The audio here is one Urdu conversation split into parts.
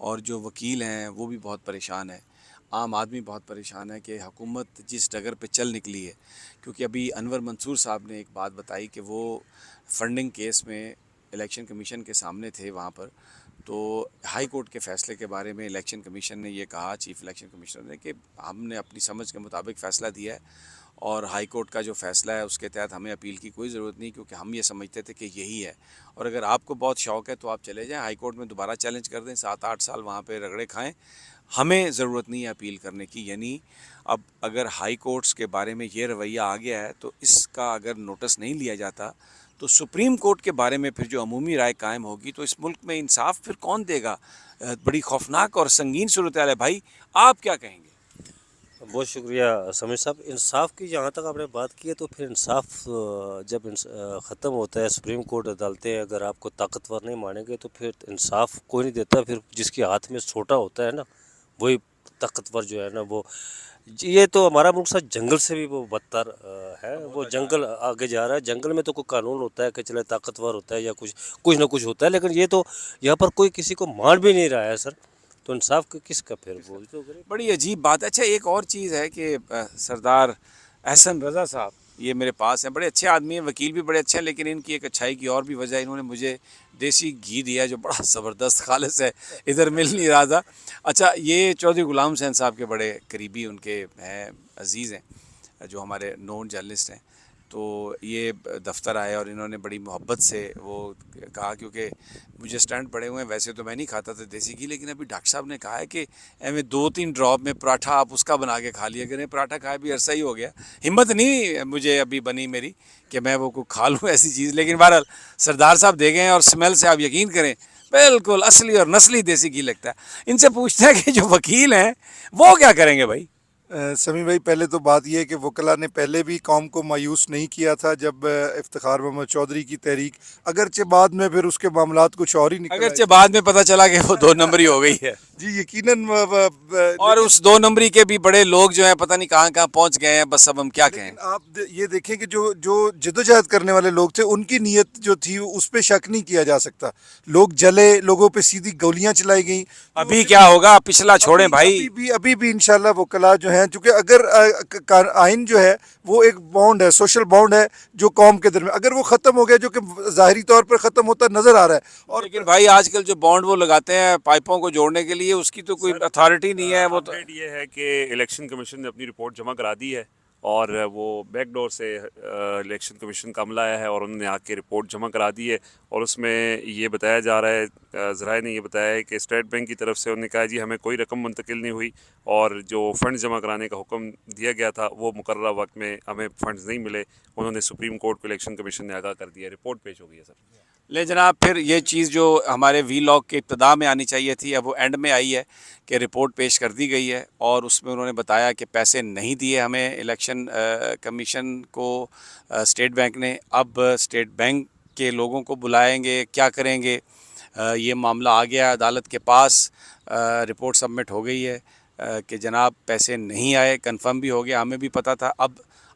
اور جو وکیل ہیں وہ بھی بہت پریشان ہے، عام آدمی بہت پریشان ہے کہ حکومت جس ڈگر پہ چل نکلی ہے. کیونکہ ابھی انور منصور صاحب نے ایک بات بتائی کہ وہ فنڈنگ کیس میں الیکشن کمیشن کے سامنے تھے وہاں پر، تو ہائی کورٹ کے فیصلے کے بارے میں الیکشن کمیشن نے یہ کہا، چیف الیکشن کمشنر نے، کہ ہم نے اپنی سمجھ کے مطابق فیصلہ دیا ہے اور ہائی کورٹ کا جو فیصلہ ہے اس کے تحت ہمیں اپیل کی کوئی ضرورت نہیں، کیونکہ ہم یہ سمجھتے تھے کہ یہی ہے. اور اگر آپ کو بہت شوق ہے تو آپ چلے جائیں ہائی کورٹ میں، دوبارہ چیلنج کر دیں، 7-8 سال وہاں پہ رگڑے کھائیں، ہمیں ضرورت نہیں ہے اپیل کرنے کی. یعنی اب اگر ہائی کورٹس کے بارے میں یہ رویہ آ گیا ہے تو اس کا اگر نوٹس نہیں لیا جاتا تو سپریم کورٹ کے بارے میں پھر جو عمومی رائے قائم ہوگی تو اس ملک میں انصاف پھر کون دے گا؟ بڑی خوفناک اور سنگین صورتحال ہے. بھائی آپ کیا کہیں گے؟ بہت شکریہ سمیر صاحب. انصاف کی جہاں تک آپ نے بات کی ہے تو پھر انصاف جب ختم ہوتا ہے، سپریم کورٹ عدالتیں اگر آپ کو طاقتور نہیں مانیں گے تو پھر انصاف کوئی نہیں دیتا. پھر جس کے ہاتھ میں چھوٹا ہوتا ہے نا وہی طاقتور جو ہے نا وہ. یہ تو ہمارا ملک سا جنگل سے بھی وہ بدتر ہے. وہ جنگل آگے جا رہا ہے. جنگل میں تو کوئی قانون ہوتا ہے کہ چلے طاقتور ہوتا ہے یا کچھ نہ کچھ ہوتا ہے، لیکن یہ تو یہاں پر کوئی کسی کو مان بھی نہیں رہا ہے سر. تو انصاف کس کا پھر وہ تو بڑی عجیب بات ہے. اچھا ایک اور چیز ہے کہ سردار احسن رضا صاحب یہ میرے پاس ہیں، بڑے اچھے آدمی ہیں، وکیل بھی بڑے اچھے ہیں، لیکن ان کی ایک اچھائی کی اور بھی وجہ ہے، انہوں نے مجھے دیسی گھی دیا جو بڑا زبردست خالص ہے، ادھر مل نہیں رہا تھا. اچھا یہ چودھری غلام حسین صاحب کے بڑے قریبی ان کے ہیں، عزیز ہیں، جو ہمارے نون جرنلسٹ ہیں. تو یہ دفتر آئے اور انہوں نے بڑی محبت سے وہ کہا، کیونکہ مجھے اسٹینڈ پڑے ہوئے ہیں، ویسے تو میں نہیں کھاتا تھا دیسی گھی، لیکن ابھی ڈاکٹر صاحب نے کہا ہے کہ ایویں 2-3 ڈراپ میں پراٹھا آپ اس کا بنا کے کھا لیا کریں. پراٹھا کھائے بھی عرصہ ہی ہو گیا، ہمت نہیں مجھے ابھی بنی میری کہ میں وہ کو کھا لوں ایسی چیز. لیکن بہرحال سردار صاحب دے گئے ہیں اور اسمیل سے آپ یقین کریں بالکل اصلی اور نسلی دیسی گھی لگتا ہے. ان سے پوچھتے ہیں کہ جو وکیل ہیں وہ کیا کریں گے بھائی؟ سمی بھائی، پہلے تو بات یہ ہے کہ وکلاء نے پہلے بھی قوم کو مایوس نہیں کیا تھا جب افتخار محمد چودھری کی تحریک، اگرچہ بعد میں پھر اس کے معاملات کچھ اور ہی نکل آئے اگرچہ تھے. بعد میں پتہ چلا کہ وہ 2 نمبری ہو گئی ہے، جی یقیناً اور لیکن اس 2 نمبری کے بھی بڑے لوگ جو ہیں پتہ نہیں کہاں کہاں پہنچ گئے ہیں. بس اب ہم کیا کہیں. لیکن آپ یہ دیکھیں کہ جو جدوجہد کرنے والے لوگ تھے ان کی نیت جو تھی اس پہ شک نہیں کیا جا سکتا. لوگ جلے، لوگوں پہ سیدھی گولیاں چلائی گئیں. تو ابھی کیا ہوگا؟ پچھلا چھوڑیں بھائی. ابھی بھی انشاءاللہ وکلاء جو ہیں، چونکہ اگر آئین جو ہے وہ ایک بانڈ ہے، سوشل بانڈ ہے جو قوم کے درمیان، اگر وہ ختم ہو گیا، جو کہ ظاہری طور پر ختم ہوتا نظر آ رہا ہے. اور لیکن بھائی آج کل جو بانڈ وہ لگاتے ہیں پائپوں کو جوڑنے کے لیے، اس کی تو کوئی اتھارٹی نہیں ہے. وہ تو اپڈیٹ یہ ہے کہ الیکشن کمیشن نے اپنی رپورٹ جمع کرا دی ہے اور وہ بیک ڈور سے الیکشن کمیشن کا عملہ آیا ہے اور انہوں نے آ کے رپورٹ جمع کرا دی ہے. اور اس میں یہ بتایا جا رہا ہے، ذرائع نے یہ بتایا ہے کہ اسٹیٹ بینک کی طرف سے انہوں نے کہا جی ہمیں کوئی رقم منتقل نہیں ہوئی اور جو فنڈ جمع کرانے کا حکم دیا گیا تھا وہ مقررہ وقت میں ہمیں فنڈز نہیں ملے. انہوں نے سپریم کورٹ کو الیکشن کمیشن نے آگاہ کر دیا. رپورٹ پیش ہو گئی ہے سر. لے جناب، پھر یہ چیز جو ہمارے وی لاگ کے ابتدا میں آنی چاہیے تھی اب وہ اینڈ میں آئی ہے کہ رپورٹ پیش کر دی گئی ہے اور اس میں انہوں نے بتایا کہ پیسے نہیں دیے ہمیں الیکشن کمیشن کو اسٹیٹ بینک نے. اب اسٹیٹ بینک کے لوگوں کو بلائیں گے، کیا کریں گے؟ یہ معاملہ آ گیا عدالت کے پاس، رپورٹ سبمٹ ہو گئی ہے کہ جناب پیسے نہیں آئے، کنفرم بھی ہو گیا، ہمیں بھی پتہ تھا. اب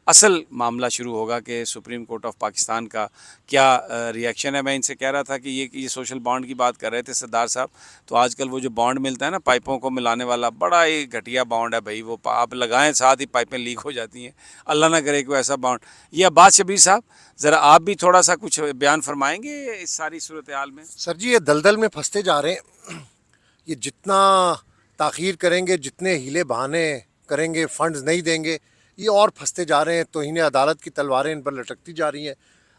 اصل معاملہ شروع ہوگا کہ سپریم کورٹ آف پاکستان کا کیا ریئیکشن ہے. میں ان سے کہہ رہا تھا کہ یہ سوشل بانڈ کی بات کر رہے تھے سردار صاحب، تو آج کل وہ جو بانڈ ملتا ہے نا پائپوں کو ملانے والا، بڑا ہی گھٹیا بانڈ ہے بھائی. وہ آپ لگائیں ساتھ ہی پائپیں لیک ہو جاتی ہیں. اللہ نہ کرے کوئی ایسا بانڈ. یہ عباس شبیر صاحب ذرا آپ بھی تھوڑا سا کچھ بیان فرمائیں گے اس ساری صورتحال میں؟ سر جی، یہ دلدل میں پھنستے جا رہے ہیں. یہ جتنا تاخیر کریں گے، جتنے ہیلے بہانے کریں گے، فنڈز نہیں دیں گے، یہ اور پھنستے جا رہے ہیں. توہین عدالت کی تلواریں ان پر لٹکتی جا رہی ہیں.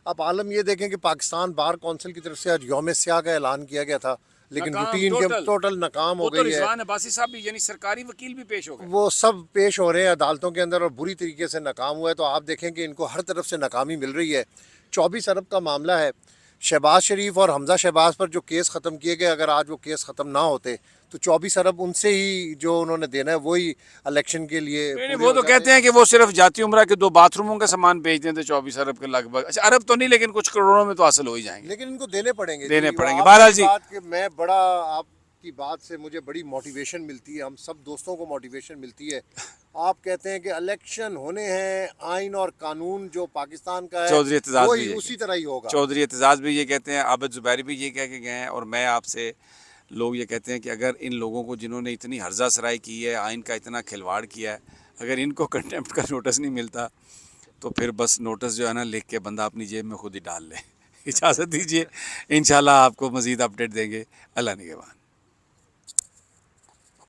اب عالم یہ دیکھیں کہ پاکستان بار کونسل کی طرف سے آج یوم سیاہ کا اعلان کیا گیا تھا، لیکن روٹین کے ٹوٹل ناکام ہو وہ تو گئی ہے. رضوان عباسی صاحب بھی یعنی سرکاری وکیل بھی پیش ہو گئے. وہ سب پیش ہو رہے ہیں عدالتوں کے اندر اور بری طریقے سے ناکام ہوا ہے. تو آپ دیکھیں کہ ان کو ہر طرف سے ناکامی مل رہی ہے. 24 ارب کا معاملہ ہے. شہباز شریف اور حمزہ شہباز پر جو کیس ختم کیے گئے، اگر آج وہ کیس ختم نہ ہوتے تو 24 ارب ان سے ہی جو انہوں نے دینا ہے وہی الیکشن کے لیے پورے وہ تو کہتے ہیں کہ وہ صرف جاتی عمرہ کے 2 باتھ روموں کا سامان بھیج دیں تو 24 ارب کے لگ بھگ. اچھا ارب تو نہیں لیکن کچھ کروڑوں میں تو حاصل ہو ہی جائیں گے. لیکن ان کو دینے پڑیں گے. دینے پڑیں گے. آپ بہرحال کی جی، بات کہ میں بڑا، آپ کی بات سے مجھے بڑی موٹیویشن ملتی ہے، ہم سب دوستوں کو موٹیویشن ملتی ہے. آپ کہتے ہیں کہ الیکشن ہونے ہیں، آئین اور قانون جو پاکستان کا ہے چودھری اعتزاز بھی وہی اسی طرح ہی ہوگا. چودھری اعتزاز بھی یہ کہتے ہیں، عابد زبیری بھی یہ کہہ کے گئے ہیں. اور میں آپ سے لوگ یہ کہتے ہیں کہ اگر ان لوگوں کو جنہوں نے اتنی ہرزہ سرائی کی ہے، آئین کا اتنا کھلواڑ کیا ہے، اگر ان کو کنٹیمپٹ کا نوٹس نہیں ملتا تو پھر بس نوٹس جو ہے نا لکھ کے بندہ اپنی جیب میں خود ہی ڈال لے۔ اجازت دیجیے، انشاءاللہ آپ کو مزید اپڈیٹ دیں گے۔ اللہ نگہبان۔